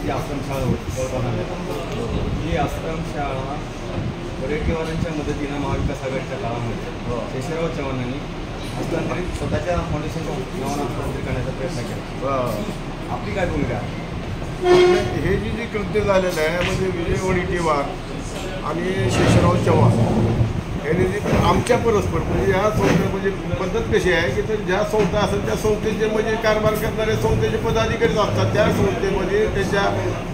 जी आश्रमशाळा होती कळपानाला, ही आश्रमशाळा पर्यटकांच्या मदतीनं महाविकास आघाडीच्या काळामध्ये शेषराव चव्हाणांनी हस्तांतरित स्वतःच्या फाउंडेशनच्या नावानं हस्तांतरित करण्याचा प्रयत्न केला. आपली काय भूमिका आहे? हे जी कृत्य झालेलं आहे म्हणजे विजय वडेट्टीवार आणि शेषराव चव्हाण यांनी जी आमच्या परस्पर म्हणजे ह्या संस्थे म्हणजे पद्धत कशी आहे की तर ज्या संस्था असेल त्या संस्थेचे म्हणजे कारभार करणारे संस्थेचे पदाधिकारी असतात. त्या संस्थेमध्ये त्याच्या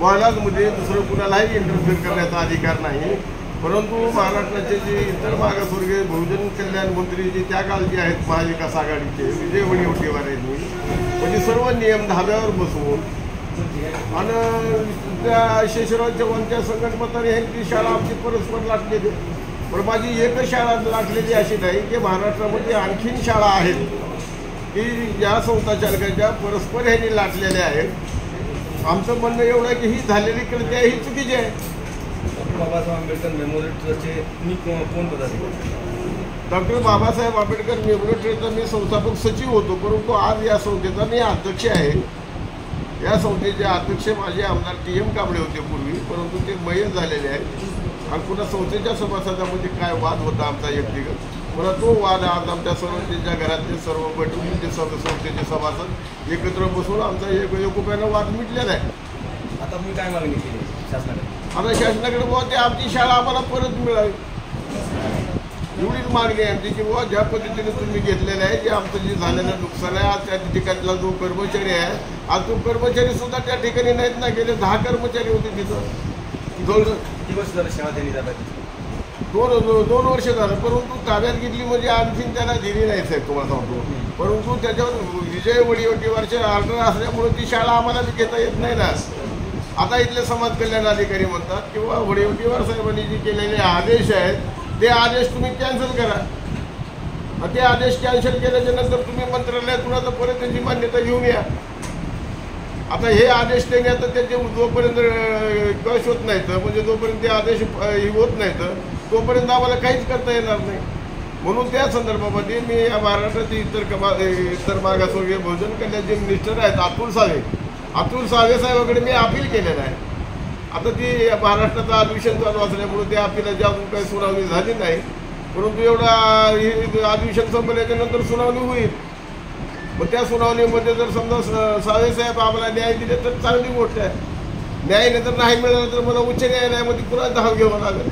बॉयलाजमध्ये दुसरं कुणालाही इंटरफेअर करण्याचा अधिकार नाही. परंतु महाराष्ट्राचे जे इतर मागासवर्गीय बहुजन कल्याण मंत्री जे त्या काळचे आहेत महाविकास आघाडीचे विजय वडेट्टीवार यांनी म्हणजे सर्व नियम धाब्यावर बसवून आणि त्या शेषराव चव्हाणच्या संघटनांनी ह्यांची शाळा आमची परस्पर लाटलेली. पण माझी एकच शाळा लाटलेली अशी नाही की महाराष्ट्रामध्ये आणखीन शाळा आहेत की ज्या संस्था चालकांच्या परस्पर ह्यांनी लाटलेल्या आहेत. आमचं म्हणणं एवढं आहे की ही झालेली कृती आहे ही चुकीची आहे. बाबासाहेब आंबेडकर मेमोरियल ट्रस्टचे मी कोण पदाधिकारी? डॉक्टर बाबासाहेब आंबेडकर मेमोरियल ट्रस्टचा मी संस्थापक सचिव होतो, परंतु आज या संस्थेचा मी अध्यक्ष आहे. या संस्थेचे अध्यक्ष माझे आमदार TM कांबळे होते पूर्वी, परंतु ते मयत झालेले आहेत. आणि पुन्हा संस्थेच्या सभासदामध्ये काय वाद होता आमचा व्यक्तिगत, पुन्हा तो वाद आज आमच्या सर्वांच्या घरातले सर्व बैठकीचे ते संस्थेचे सभासद एकत्र बसून आमचा एकोप्यानं वाद मिटलेला आहे. आता तुम्ही काय मागणी केली शासनाकडे? आता शासनाकडे बुवा ते आमची शाळा आम्हाला परत मिळावी एवढीच मागणी आहे आमची की बुवा ज्या पद्धतीने तुम्ही घेतलेलं आहे जे आमचं जे झालेलं नुकसान आहे आज त्या ठिकाणला जो कर्मचारी आहे आज तो कर्मचारी सुद्धा त्या ठिकाणी नाहीत ना. गेले 10 कर्मचारी होते तिथं. दिवस झालं शाळा त्यांनी ताब्यात 2 वर्ष झालं, परंतु ताब्यात घेतली म्हणजे आणखीन त्याला दिली नाही साहेब तुम्हाला सांगतो. परंतु त्याच्यावर विजय वडेट्टीवारचे ऑर्डर असल्यामुळे ती शाळा आम्हाला घेता येत नाही ना. आता इथले समाज कल्याण अधिकारी म्हणतात किंवा वडेट्टीवार साहेबांनी जे केलेले आदेश आहेत ते आदेश तुम्ही कॅन्सल करा. ते आदेश कॅन्सल केल्याच्या नंतर तुम्ही मंत्रालयातून आता परत त्याची मान्यता घेऊन या. आता हे आदेश देणे आता त्याचे जोपर्यंत कश होत नाहीत म्हणजे जोपर्यंत ते आदेश होत नाहीत तोपर्यंत आम्हाला काहीच करता येणार नाही. म्हणून त्या संदर्भामध्ये मी या महाराष्ट्राचे इतर मागासवर्गीय बहुजन कल्याण जे मिनिस्टर आहेत अतुल सावे साहेबांकडे मी अपील केलेलं आहे. आता ती महाराष्ट्राचं अधिवेशन चालू असल्यामुळे त्या अपिलाची अजून काही सुनावणी झाली नाही, परंतु एवढा अधिवेशन संपल्याच्या नंतर सुनावणी होईल. मग त्या सुनावणीमध्ये जर समजा सावेसाहेब आम्हाला न्याय दिले तर चांगली गोष्ट आहे. न्याय नाही तर नाही मिळालं तर मला उच्च न्यायालयामध्ये पुन्हा धाव घ्यावं लागेल.